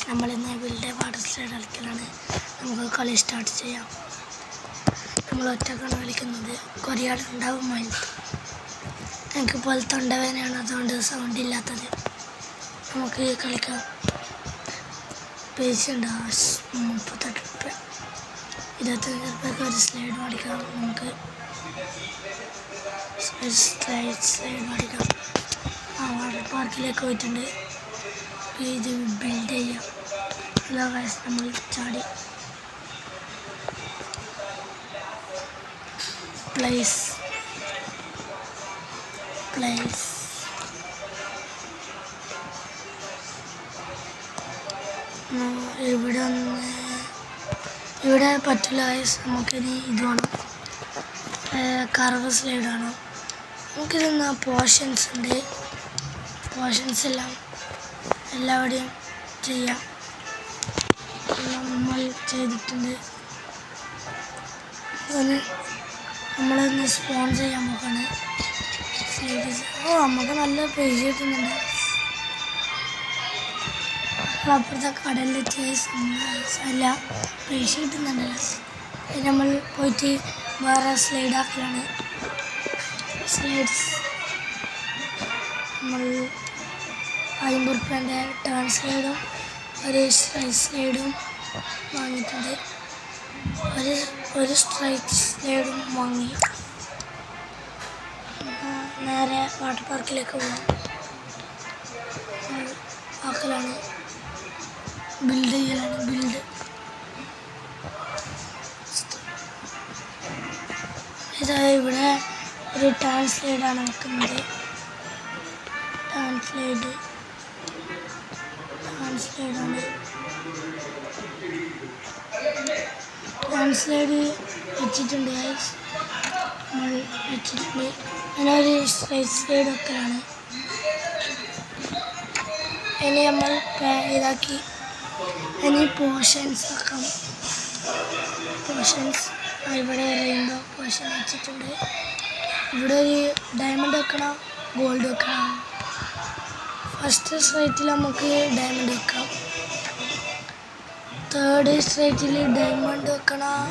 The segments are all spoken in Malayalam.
നമ്മൾ ഇന്ന് ബിൽഡ് വാട്ടർ സ്ലൈഡ് കളിക്കലാണ്. നമുക്ക് കളി സ്റ്റാർട്ട് ചെയ്യാം. നമ്മൾ ഒറ്റക്കാണ് കളിക്കുന്നത്. കുറേ ആളുണ്ടാവും മൈൻഡ്. എനിക്കിപ്പോൾ തൊണ്ടവേദനയാണ്, അതുകൊണ്ട് സൗണ്ട് ഇല്ലാത്തത്. നമുക്ക് കളിക്കാം. പൈസ ഉണ്ട് 38 രൂപ, 25 രൂപയ്ക്ക് ഒരു സ്ലൈഡ് മേടിക്കാം. നമുക്ക് സ്ലൈഡ് മേടിക്കാം. വാട്ടർ പാർക്കിലേക്ക് പോയിട്ടുണ്ട്. ഇത് ബിൽഡ് ചെയ്യാം. ഹലോ ഗൈസ്, നമ്മൾ ചാടി പ്ലേസ് ഇവിടെ പറ്റില്ല ഗൈസ്. നമുക്കിനി ഇത് വേണം, കർവ് സ്ലൈഡ് വേണം. നമുക്കിത് പോർഷൻസ് ഉണ്ട്. പോർഷൻസ് എല്ലാം എല്ലാവരുടെയും ചെയ്യാം. നമ്മൾ ചെയ്തിട്ടുണ്ട്. നമ്മളൊന്ന് സ്പോൺ ചെയ്യാൻ നോക്കാണ്. നമുക്ക് നല്ല പൈസ കിട്ടുന്നുണ്ട്. അപ്പുറത്തെ കടലിൽ അല്ല പൈസ കിട്ടുന്നുണ്ടല്ലോ. നമ്മൾ പോയിട്ട് വേറെ സ്ലൈഡ് ആക്കലാണ്. സ്ലൈഡ്സ് നമ്മൾ 50 രൂപേൻ്റെ ടേൺ സ്ലൈഡും ഒരു സ്ട്രൈറ്റ് സ്ലൈഡും വാങ്ങിയിട്ടുണ്ട്. ഒരു സ്ട്രൈറ്റ് സ്ലൈഡും വാങ്ങി നേരെ വാട്ടർ പാർക്കിലേക്ക് പോകാം. ആക്കലാണ്, ബിൽഡ് ചെയ്യലാണ്. ഇതാ ഇവിടെ ഒരു ടേൺ സ്ലൈഡാണ് വെക്കുന്നത്. ടേൺ സ്ലൈഡാണ് സ്ലൈഡ് വെച്ചിട്ടുണ്ട് ഗൈസ്. നമ്മൾ വെച്ചിട്ടുണ്ട്. അങ്ങനെ ഒരു സ്ട്രൈറ്റ് സ്ലൈഡ് വെക്കലാണ്. ഇനി നമ്മൾ ഇതാക്കി ഇനി പോർഷൻസ് വെക്കാം. പോർഷൻസ് ഇവിടെ റെയിൻബോ പോർഷൻ വെച്ചിട്ടുണ്ട്. ഇവിടെ ഒരു ഡയമണ്ട് വെക്കണം, ഗോൾഡ് വെക്കണം. ഫസ്റ്റ് സ്ട്രൈറ്റിൽ നമുക്ക് ഡയമണ്ട് വെക്കാം. തേർഡ് സ്ട്രൈറ്റിൽ ഡയമണ്ട് വെക്കണം.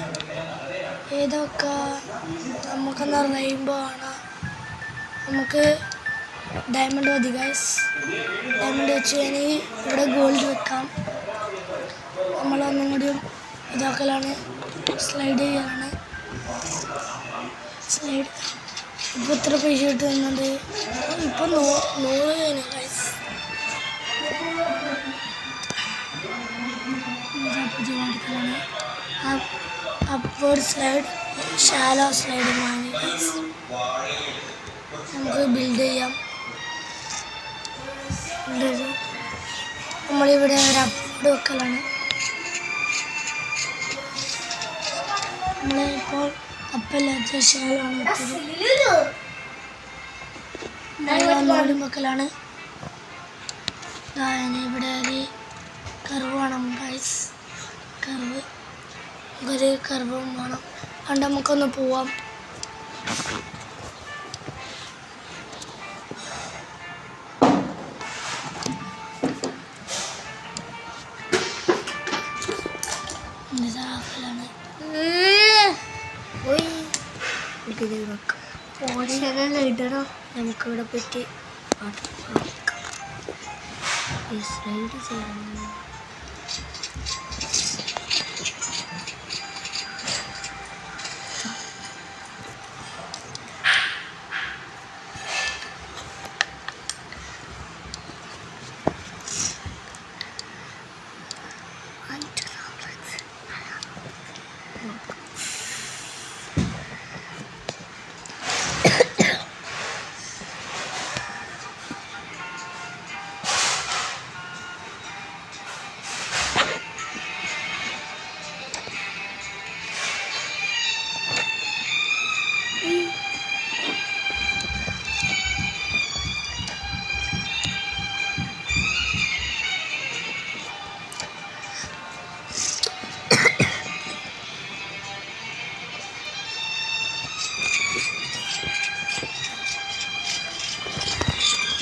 ഏതൊക്കെ നമുക്കെന്നാ റെയിൻബോ ആണ്. നമുക്ക് ഡയമണ്ട് മതി ഗൈസ്. ഡയമണ്ട് വെച്ച് കഴിഞ്ഞ് ഇവിടെ ഗോൾഡ് വെക്കാം. നമ്മളൊന്നും കൂടി ഇതാക്കലാണ്, സ്ലൈഡ് ചെയ്യലാണ്. സ്ലൈഡ് ഇപ്പോൾ എത്ര പൈസ കിട്ടുന്നുണ്ട്? ഇപ്പോൾ 100 കഴിഞ്ഞു ഗൈസ്. മേടിക്കലാണ്. അപ്വേർഡ് സ്ലൈഡ്, ഷാലോ സ്ലൈഡ് വാങ്ങി ഗൈസ്. നമുക്ക് ബിൽഡ് ചെയ്യാം. നമ്മളിവിടെ ഒരു അപ്വേർഡ് വെക്കലാണ്. നമ്മളിപ്പോൾ അപ്പല്ലാത്ത ഷാലോ ആണ് വെച്ചത്. ഒന്നുകൂടി വെക്കലാണ്. ഇവിടെ ഒരു കർവ് വേണം ഗൈസ്. ഒരു കർവും വേണം. അതുകൊണ്ട് നമുക്കൊന്ന് പോവാം. ഇതാക്കലാണ്. ഇടണം. നമുക്കിവിടെ പറ്റി സ്ലൈഡ് ചെയ്യണം.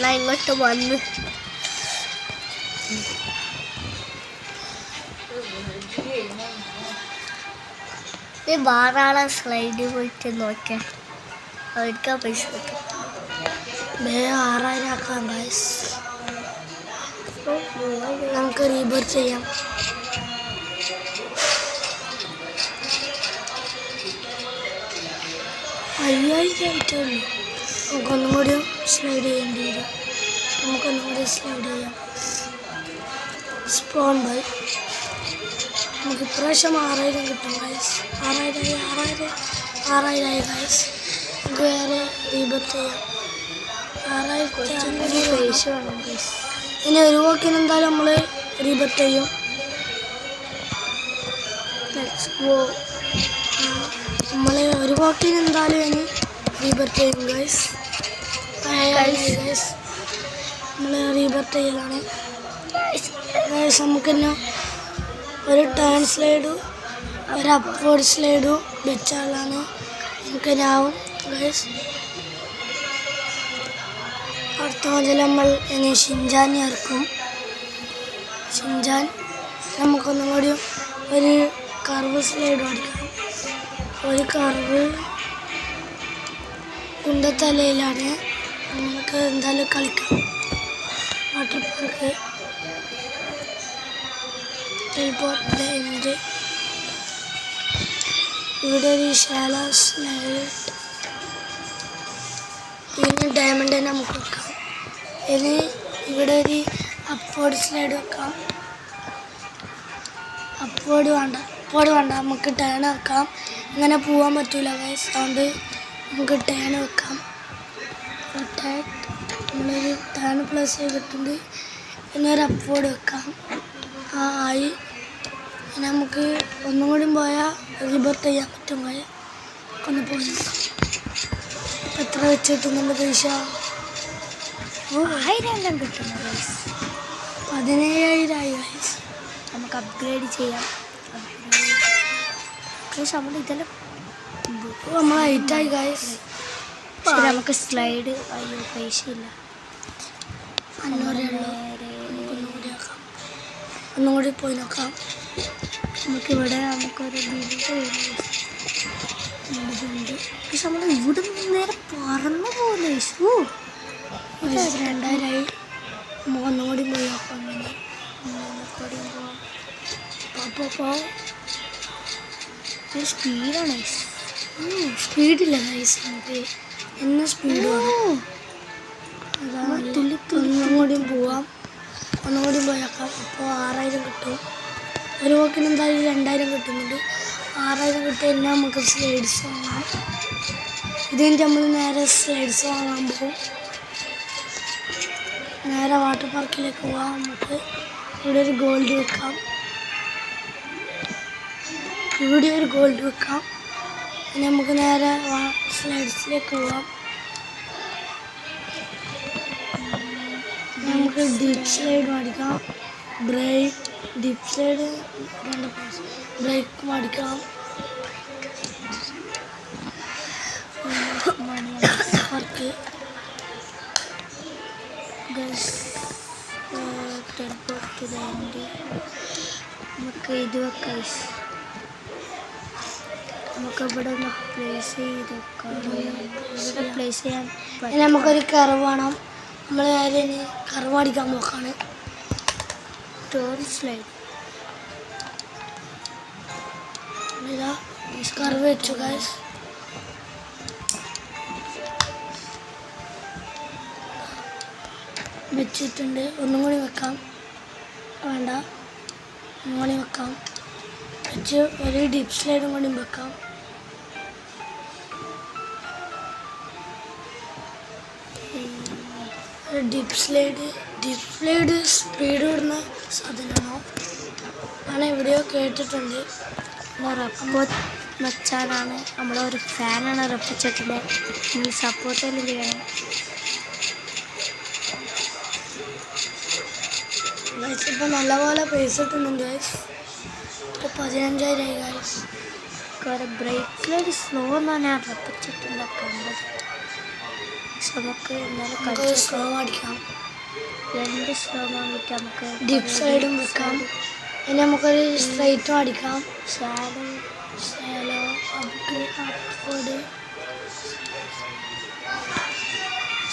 ഞാൻ ഇങ്ങോട്ട് വന്ന് വേറെ സ്ലൈഡ് പോയിട്ട് നോക്കാം, അവർക്ക് പൈസ കിട്ടും. 6000 ആക്കാം ഗൈസ്. നമുക്ക് റീബർത്ത് ചെയ്യാം. ആയിട്ടുള്ളൂ. നമുക്കൊന്നും കൂടി സ്ലൈഡ് ചെയ്യേണ്ടി വരും. നമുക്കൊന്നും കൂടി സ്ലൈഡ് ചെയ്യാം. സ്പോൺ ബൈ നമുക്ക് ഇപ്രാവശ്യം 6000 കിട്ടും ഗൈസ്. 6000 ഗൈസ്. നമുക്ക് വേറെ റീബർത്ത് ചെയ്യാം. 6000 പൈസ വേണം ഗൈസ്. ഇനി ഒരു വാക്കിന് എന്തായാലും നമ്മൾ റീബർത്ത് ചെയ്യും. നമ്മൾ ഒരു വാക്കിന് എന്തായാലും ഇനി റീബർത്ത് ചെയ്യും ഗൈസ്. നമ്മൾ റീബർത്ത് ചെയ്യലാണ് ഗൈസ്. നമുക്കിന്ന് ഒരു ടേൺ സ്ലൈഡും ഒരു അപ്വേർഡ് സ്ലൈഡും വെച്ചാലാണ് നമുക്കിനാവും ഗൈസ്. അടുത്ത മുതൽ നമ്മൾ ഇനി ഷിൻജാൻ ഇറക്കും. ഷിൻജാൻ നമുക്കൊന്നും കൂടി ഒരു കർവ് സ്ലൈഡ് അടിക്കണം. ഒരു കർവ് കുണ്ടത്തലയിലാണ്. നമുക്ക് എന്തായാലും കളിക്കാം. വാട്ടർ പാർക്ക് ഇവിടെ ഒരു ശാല സ്ലൈഡ്. പിന്നെ ഡയമണ്ട് തന്നെ നമുക്ക് വെക്കാം. ഇനി ഇവിടെ ഒരു അപ്വേർഡ് സ്ലൈഡ് വെക്കാം. അപ്വേർഡ് വേണ്ട നമുക്ക് ടേൺ വെക്കാം. ഇങ്ങനെ പോകാൻ പറ്റൂല ഗൈസ്, അതുകൊണ്ട് നമുക്ക് ടേൺ വെക്കാം. നമ്മളൊരു ടേൺ പ്ലസ് ചെയ്തിട്ടുണ്ട്. പിന്നെ ഒരു അപ്വേർഡ് വെക്കാം. ആയി. പിന്നെ നമുക്ക് ഒന്നും കൂടി പോയാൽ റീബർത്ത് ചെയ്യാൻ പറ്റും. ഒന്ന് പോയി നോക്കാം. എത്ര വെച്ചിട്ടുന്നുണ്ട് പൈസ? 1000 കിട്ടുന്നു ഗൈസ്. 17000 ആയി ഗൈസ്. നമുക്ക് അപ്ഗ്രേഡ് ചെയ്യാം. നമ്മൾ ഇതെല്ലാം നമ്മൾ ഹൈറ്റായി ഗൈസ്. നമുക്ക് സ്ലൈഡ് പൈസ ഇല്ല. 500 ഒന്നും കൂടി പോയി നോക്കാം. നമുക്കിവിടെ നമുക്കൊരു ബിൽഡ് പക്ഷെ നമ്മൾ ഇവിടെ നേരെ പറന്നു പോകുന്നു. 2000 ആയി. നമുക്ക് ഒന്നും കൂടി പോയി നോക്കാം. സ്പീഡാണ്. സ്പീഡില്ല ഗൈസ്. നമുക്ക് എന്നെ സ്പീഡ് വേണം. ഒന്നും കൂടിയും പോവാം. ഒന്നും കൂടി പോയേക്കാം. അപ്പോൾ 6000 കിട്ടും. ഒരു വാക്കിന് എന്തായാലും 2000 കിട്ടുന്നുണ്ട്. 6000 കിട്ടിയ തന്നെ നമുക്ക് സ്ലൈഡ്സ് വാങ്ങാം. ഇത് കഴിഞ്ഞിട്ട് നമ്മൾ നേരെ സ്ലൈഡ്സ് വാങ്ങാൻ പോകും. നേരെ വാട്ടർ പാർക്കിലേക്ക് പോകാം. നമുക്ക് ഇവിടെ ഒരു ഗോൾഡ് വെക്കാം. ഇനി നമുക്ക് നേരെ സ്ലൈഡ്സിലേക്ക് പോകാം. നമുക്ക് ഡിപ്പ് സ്ലൈഡ് മേടിക്കാം. ഡിപ്പ് സ്ലൈഡ് ബ്രേക്ക് മേടിക്കാം. പാർക്ക് നമുക്ക് ഇത് വെക്കാം. നമുക്ക് ഇവിടെ ഒന്ന് പ്ലേസ് ചെയ്ത് വെക്കാം. ഇവിടെ പ്ലേസ് ചെയ്യാൻ നമുക്കൊരു കർവ് വേണം. നമ്മൾ നേരെ കർവ് അടിക്കാൻ നോക്കാണ്. ടേൺ സ്ലൈഡ് കർവ് വെച്ചു ഗൈസ്. വെച്ചിട്ടുണ്ട്. ഒന്നും കൂടി വെക്കാം. വേണ്ട, ഒന്നും കൂടി വെക്കാം. വെച്ച് ഒരു ഡിപ്പ് സ്ലൈഡും കൂടി വെക്കാം. ഡിപ്പ് സ്ലൈഡ് സ്പീഡ് വിടുന്ന സാധനമാണോ ആണ് എവിടെയോ കേട്ടിട്ടുണ്ട്. റെപ്പോ വെച്ചാലാണ് നമ്മളൊരു ഫാനാണ് റെപ്പിച്ചിട്ടുള്ളത്. നമ്മൾ സപ്പോർട്ടെല്ലാം ചെയ്യണം. ഇപ്പോൾ നല്ലപോലെ പൈസ കിട്ടുന്നുണ്ട് ഗൈസ്. ഇപ്പോൾ 15000 ആയി ഗൈസ്. ബ്രേക്ക് സ്ലൈഡ് സ്ലോ എന്നാണ് ഞാൻ റെപ്പിച്ചിട്ടുള്ള കണ്ടത്. നമുക്ക് എന്നാലും സ്ലോ അടിക്കാം. 2 സ്ലോ വാങ്ങിയിട്ട് നമുക്ക് ഡിപ്പ് സൈഡും വെക്കാം. ഇനി നമുക്കൊരു സ്ട്രൈറ്റും അടിക്കാം. ഷാഡോ ഷാലോ അപ്വേഡ്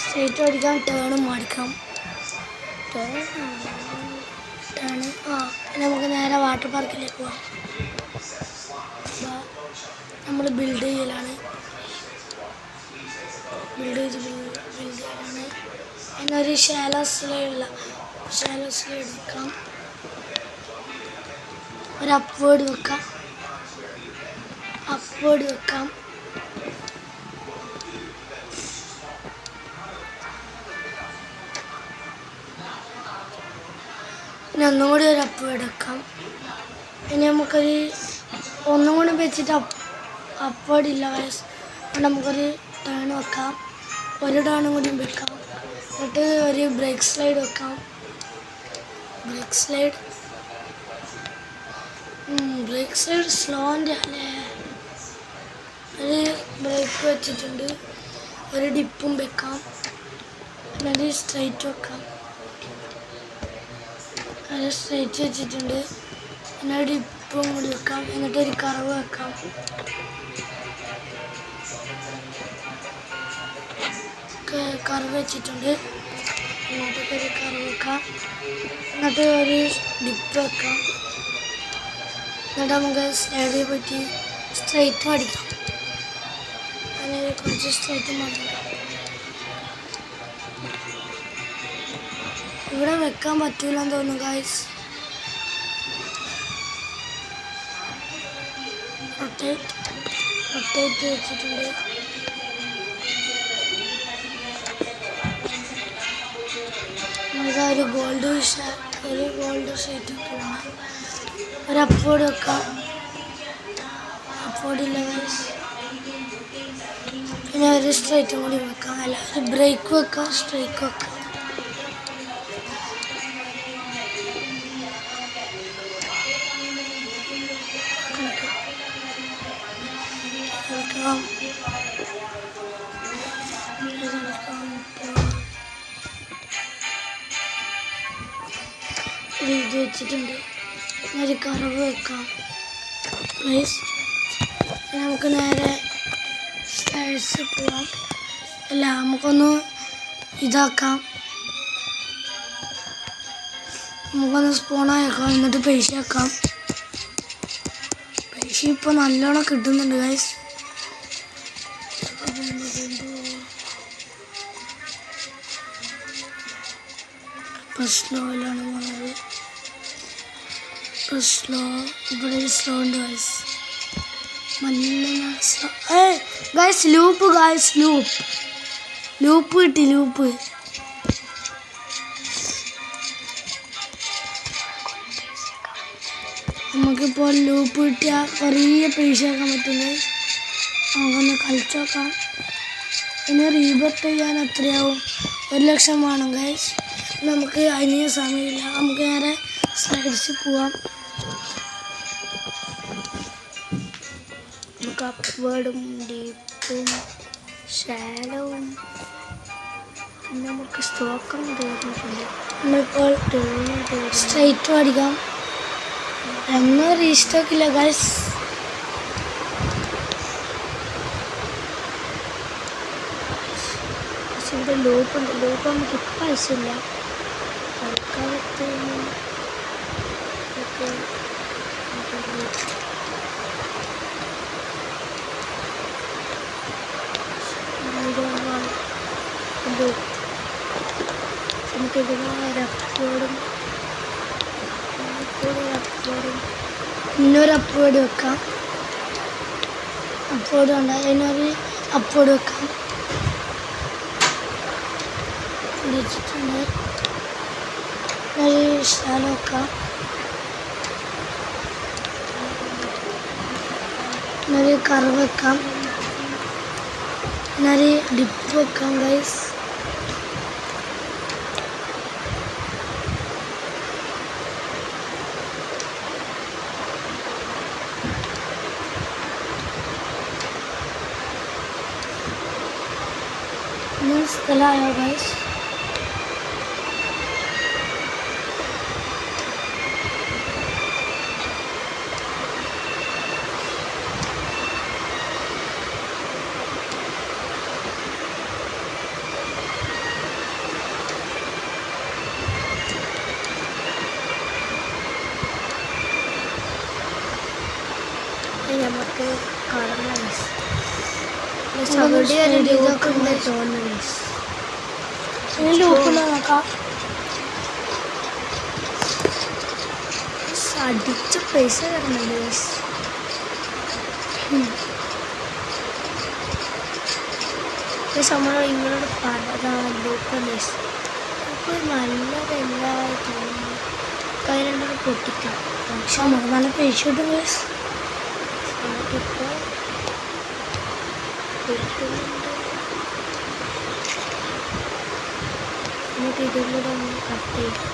സ്ട്രൈറ്റും അടിക്കാം, ടേണും അടിക്കാം. ടേണ് ഇനി നമുക്ക് നേരെ വാട്ടർ പാർക്കിലേക്ക് പോകാം. നമ്മൾ ബിൽഡ് ചെയ്യലാണ്. എന്നൊരു ഷാലോ സ്ലൈഡ് വെക്കാം. ഒരു അപ്വേഡ് വെക്കാം. ഇനി ഒന്നും കൂടി ഒരു അപ്വേഡ് വെക്കാം. ഇനി നമുക്കൊരു ഒന്നും കൂടി വെച്ചിട്ട് അപ്വേഡ് ഇല്ല വയസ്സ്, അതുകൊണ്ട് നമുക്കൊരു ടേൺ വെക്കാം. ഒരു ടേണും കൂടി വെക്കാം. എന്നിട്ട് ഒരു ബ്രേക്ക് സ്ലൈഡ് വെക്കാം. ബ്രേക്ക് സ്ലൈഡ് സ്ലോൻ്റെ അല്ലേ. ഒരു ബ്രേക്ക് വെച്ചിട്ടുണ്ട്. ഒരു ഡിപ്പും വെക്കാം. എന്നിട്ട് സ്ട്രൈറ്റ് വെക്കാം. ഒരു സ്ട്രൈറ്റ് വെച്ചിട്ടുണ്ട്. പിന്നെ ഒരു ഡിപ്പും കൂടി വെക്കാം. എന്നിട്ട് ഒരു കർവ് വെക്കാം. കർവ് വെച്ചിട്ടുണ്ട്. ഇങ്ങോട്ടൊക്കെ ഒരു കർവ് വെക്കാം. എന്നിട്ട് ഒരു ഡിപ്പ് വെക്കാം. എന്നിട്ട് നമുക്ക് സ്ലൈഡിൽ പറ്റി സ്ട്രൈറ്റും അടിക്കാം. അങ്ങനെ കുറച്ച് സ്ട്രൈറ്റും അടിക്കാം. ഇവിടെ വെക്കാൻ പറ്റൂലെന്ന് തോന്നുന്നു ഗൈസ്. റൊട്ടേറ്റ് വെച്ചിട്ടുണ്ട്. ഒരു ഗോൾഡ് ഷീറ്റ് വെക്കണം. ഒരു അപ്വേഡ് വെക്കാം. അപ്വേഡില്ല ഗൈസ്. പിന്നെ ഒരു സ്ട്രൈറ്റും കൂടി വെക്കാം. അല്ല, ഒരു ബ്രേക്ക് വെക്കാം, സ്ട്രൈക്ക് വെക്കാം. ഇത് വെച്ചിട്ടുണ്ട്. ഒരു കർവ് വെക്കാം പ്ലീസ്. നമുക്ക് നേരെ സ്റ്റൈൽസ് പോവാം. അല്ല, നമുക്കൊന്ന് ഇതാക്കാം. നമുക്കൊന്ന് സ്പൂണാക്കാം. എന്നിട്ട് പൈസ ആക്കാം. പൈസ ഇപ്പോൾ നല്ലോണം കിട്ടുന്നുണ്ട് ഗൈസ്. ഇപ്പോൾ സ്ലോയിലാണ് പോകുന്നത്. ഇവിടെ സ്ലോ ഉണ്ട് ഗൈസ്. നല്ല സ്ലോ. ഗൈസ് ലൂപ്പ് കിട്ടി. നമുക്കിപ്പോൾ ലൂപ്പ് കിട്ടിയാൽ കുറേ പൈസ ആക്കാൻ പറ്റുന്നത്. നമുക്കൊന്ന് കളിച്ചു നോക്കാം. ഇനി റീബർട്ട് ചെയ്യാൻ എത്രയാവും? 1,00,000 വേണം ഗൈസ്. നമുക്ക് അതിന് സമയമില്ല. നമുക്ക് നേരെ സ്ലൈഡ്സിൽ പോവാം. നമുക്ക് അപ്വേർഡും ഡീപ്പും ഷാലോവും പിന്നെ നമുക്ക് സ്റ്റോക്കും തോന്നിയിട്ടുണ്ട്. നമ്മളിപ്പോൾ സ്ട്രൈറ്റും അടിക്കാം. ഒന്നും റീസ്റ്റോക്കില്ല ഗൈസ്. ഇവിടെ ലൂപ്പുണ്ട്. ലൂപ്പ് നമുക്ക് ഇപ്പം ആവശ്യമില്ല. തൽക്കാലത്ത് നമുക്കിവിടെ ഒരപ്പോടും ഇന്നൊരു അപ്പോട് വെക്കാം. അപ്പോട് വേണ്ട, അതിനൊരു അപ്പോട് വെക്കാം. വെച്ചിട്ടുണ്ട്. ഒരു ഷാലോ വെക്കാം. ഒരു കർവ് വെക്കാം. ഒരു ഡിപ്പ് വെക്കാം ഗൈസ്. സ്ഥലമായോ ഗൈസ്? നമുക്ക് കാണാം. ഇതൊന്ന് അവിടെ ഒരു slide ലോക്ക് ചെയ്തൊക്കെ ഉണ്ട് മതി. തോന്നുന്നു. ഇനി ലൂപ്പിൽ നോക്കാം. അടിച്ച് പൈസ തരണല്ലോ. നമ്മൾ നിങ്ങളോട് പറഞ്ഞതാണ് ലൂപ്പല്ലേ. അപ്പോൾ നല്ലതെല്ലാം തോന്നുന്നു. കൈ രണ്ടും പൊട്ടിക്കാം. പക്ഷെ നമുക്ക് നല്ല പൈസ കിട്ടും ഗൈസ്. നമുക്കിപ്പോൾ കിട്ടുന്നുണ്ട്. നമുക്ക് ഇതും കൂടെ ഒന്ന് കട്ട് ചെയ്യാം.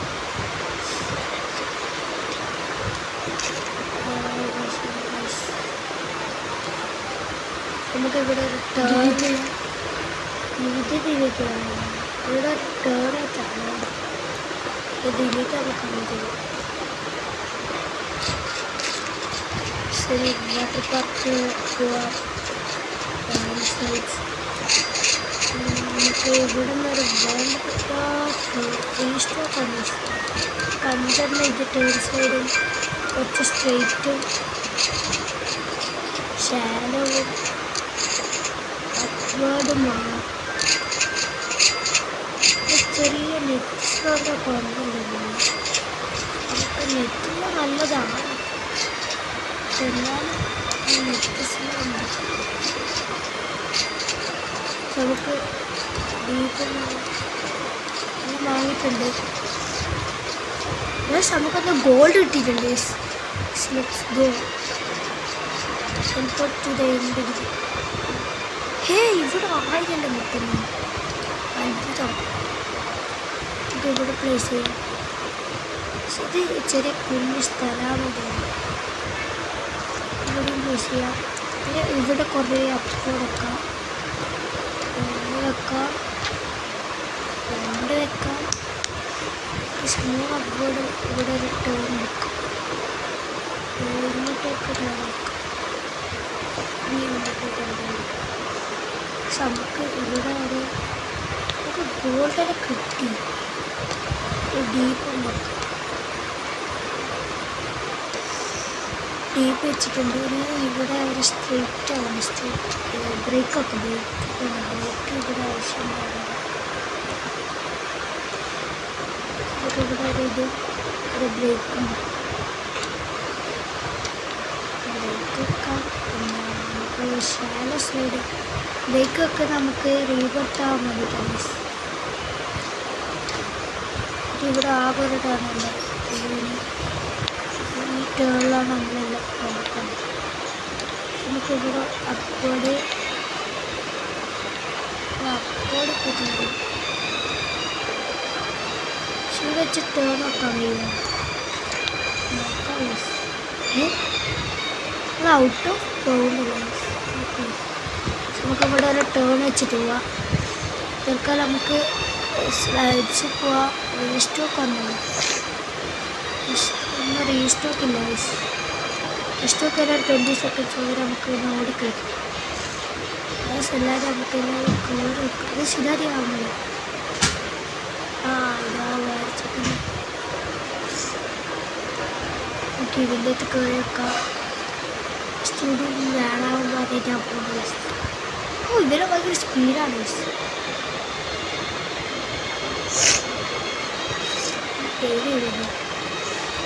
നമുക്കിവിടെ ഒരു Delete ചെയ്യാം. ഡിലീറ്റ് ഇവിടെ ഒരു ടേൺ വെച്ചാണ് ഡിലീറ്റ് ആക്കാൻ ചെയ്യും. ശരി, വാട്ടർ പാർക്ക് പോവാം. നമുക്ക് ഇവിടെ നിന്നൊരു വേണ്ടപ്പെട്ട സ്റ്റോക്കാണ്. കണ്ടറിന് ഇത് ടേൺ സൈഡും കുറച്ച് സ്ട്രെയിറ്റും ഷാഡോവും അപ്വേർഡുമാണ്. ചെറിയ നെറ്റ് സ്ലോക്കെ കുറവുണ്ടെങ്കിൽ നമുക്ക് നെറ്റിന് നല്ലതാണ്. എന്നാലും നെറ്റ് സ്ലോ ഉണ്ട്. നമുക്ക് ഡീപ്പ് വാങ്ങിയിട്ടുണ്ട്. നമുക്കന്ന് ഗോൾഡ് കിട്ടിയിട്ടുണ്ട്. Let's go. ഹേ, ഇവിടെ 1000 കിട്ടുന്നു. അത്ഭുതം. നമുക്ക് ഇവിടെ പ്ലേസ് ചെയ്യാം. ഇത് ചെറിയ കുഞ്ഞ് സ്ഥലമാണ്. ഇവിടെയും പ്ലേസ് ചെയ്യാം. പിന്നെ ഇവിടെ കുറേ അപ്പോ വെക്കാം. വെക്കാം, കൊണ്ട് വെക്കാം. സ്മൂൾ അപ്വേർഡ് ഇവിടെ ഒരു ടേൺ വെക്കാം. ഇങ്ങോട്ടേക്ക് ടേൺ വെക്കാം. ഇനി ഇങ്ങോട്ടേക്ക് ടേൺ വെക്കാം. പക്ഷെ നമുക്ക് ഇവിടെ ഒരു നമുക്ക് ഗോൾഡൊക്കെ കിട്ടി. ഡീപ്പും വെക്കാം. ഡീപ്പ് വെച്ചിട്ടുണ്ട്. ഇവിടെ ഒരു സ്ട്രെയിറ്റ് ആണ്. സ്ട്രെയിറ്റ് ബ്രേക്കൊക്കെ ബ്രേക്ക് ഇവിടെ ആവശ്യമാണ്. ഇവിടെ ഒരു ഇത് ഒരു ബ്രേക്കും ബ്രേക്ക് വെക്കാം. പിന്നെ നമുക്ക് ഷാലോ സ്ലൈഡ് ബ്രേക്കൊക്കെ നമുക്ക് റീബർത്താൻ മതി. ഇവിടെ ആകെ ഒരു ടേണുണ്ട്. ഈ ടേണിലാണ് നമ്മളെല്ലാം നോക്കുന്നത്. നമുക്കിവിടെ അപ്പോട് കിട്ടുന്നത്. ഇവിടെ വെച്ച് ടേൺ വെക്കാൻ കഴിയും. ഔട്ട് ഓഫ് പോകുന്നില്ല. നമുക്കിവിടെ ഒരു ടേൺ വെച്ചിട്ട് പോവാം. തൽക്കാലം നമുക്ക് സ്ലൈഡ്സ് പോവാം. റീസ്റ്റോക്ക് വന്നത് ഒന്നും റീസ്റ്റോക്ക് ഇല്ല. റീസ്റ്റോക്ക് ഒരു 20 സെക്കൻഡ്സ് വരെ നമുക്ക് ഓടിക്കളിക്കും. എല്ലാവരും നമുക്ക് കയറി വെക്കും. അത് ശരിയാവുന്നില്ല. ഇതാ വരച്ചിട്ട് നമുക്ക് ഇതിൻ്റെ അടുത്ത് കയറി വെക്കാം. സ്റ്റുഡിയോ വേണമാകുമ്പോൾ അതിൻ്റെ പോകുന്നത്. ഇവരെ ഭയങ്കര സ്പീഡാണ്.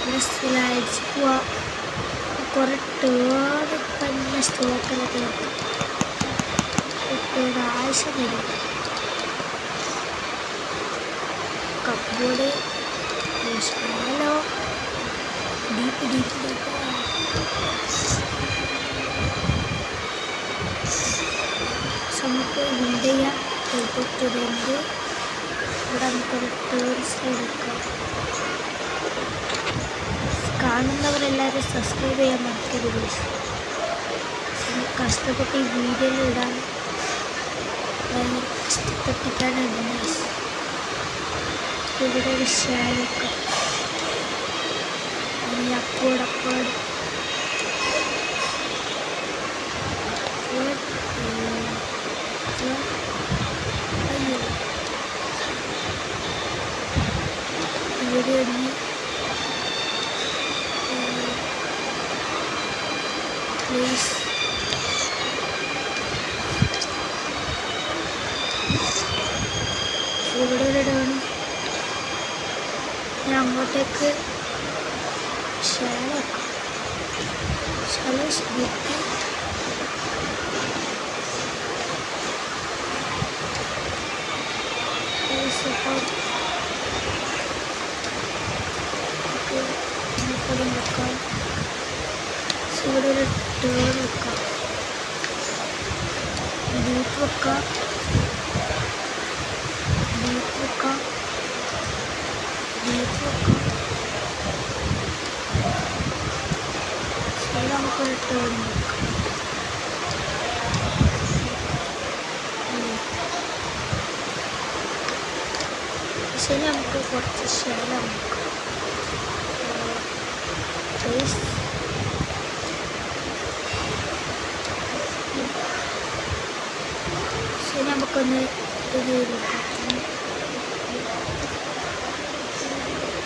ഇവിടെ സ്ലൈഡ്സ് പോവാം. കുറേ ടേൺ തന്നെ സ്റ്റോക്കിലൊക്കെ വെക്കാം. ആവശ്യം വരും. Cupboard hello deep deep deep നമുക്ക് വിൻഡ് ചെയ്യാം. എടുത്തിട്ടുണ്ട്. ഇവിടെ നമുക്കൊരു ടേൺസ് എടുക്കാം. കാണുന്നവരെല്ലാവരും സബ്സ്ക്രൈബ് ചെയ്യാൻ മറക്കരുത്. കഷ്ടപ്പെട്ട് ഈ വീഡിയോയിൽ ഇടാൻ ഭയങ്കര കഷ്ടപ്പെട്ടിട്ടാണ് ഇടുന്നത്. ഇവിടെ ഒരു ഷാലൊക്കെ അപ്പോട് ഇവിടെ ഒന്ന് ഗൈസ്. ഇവിടെ ഒരു ഇടമാണ്. ഞാൻ അങ്ങോട്ടേക്ക് ശാല ശരിക്കും വെക്കാം. ഇവിടെ ഒരു ടേൺ വെക്കാം. ഡീപ്പ് വെക്കാം. ഇവിടെ നമുക്കൊരു ടേൺ വെക്കാം. ശരി, നമുക്ക് കുറച്ച് ശേലം വെക്കാം. ശരി, നമുക്കൊന്ന് ഇത് നോക്കാം.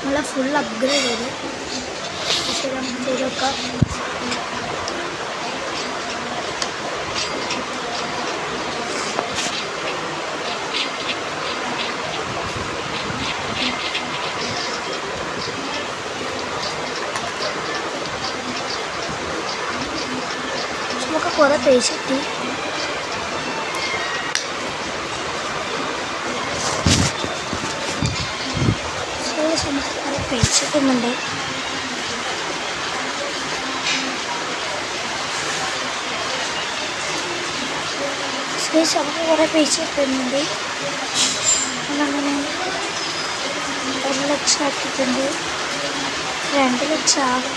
നമ്മളെ ഫുൾ അപ്ഗ്രേഡ് ചെയ്ത് ശരി നമുക്ക് ചെയ്ത് നോക്കാം. നമുക്ക് കുറേ പൈസ കിട്ടി. നമുക്ക് കുറേ പൈസ കിട്ടുന്നുണ്ട്. നമുക്ക് കുറേ പൈസ കിട്ടുന്നുണ്ട്. അതങ്ങനെ 1 ലക്ഷം ആക്കിയിട്ടുണ്ട്. 2 ലക്ഷം ആകും.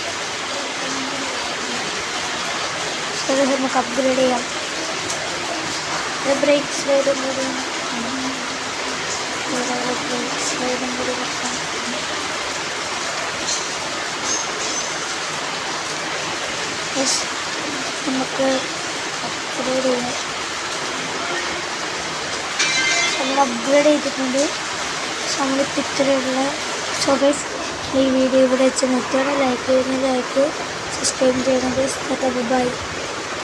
ശരി, നമുക്ക് അപ്ഗ്രേഡ് ചെയ്യാം. ബ്രേക്ക് സ്ലൈഡും കൂടി വെക്കാം. നമുക്ക് അപ്ഗ്രേഡ് ചെയ്യാം. നമ്മൾ അപ്ഗ്രേഡ് ചെയ്തിട്ടുണ്ട്. നമ്മളിപ്പോൾ ഇത്രയുള്ള ഈ വീഡിയോ ഇവിടെ വെച്ച് നിർത്തുകയാണ്. ലൈക്ക് ചെയ്യുന്ന ലൈക്ക്, സബ്സ്ക്രൈബ് ചെയ്യുന്നത്. ബൈ.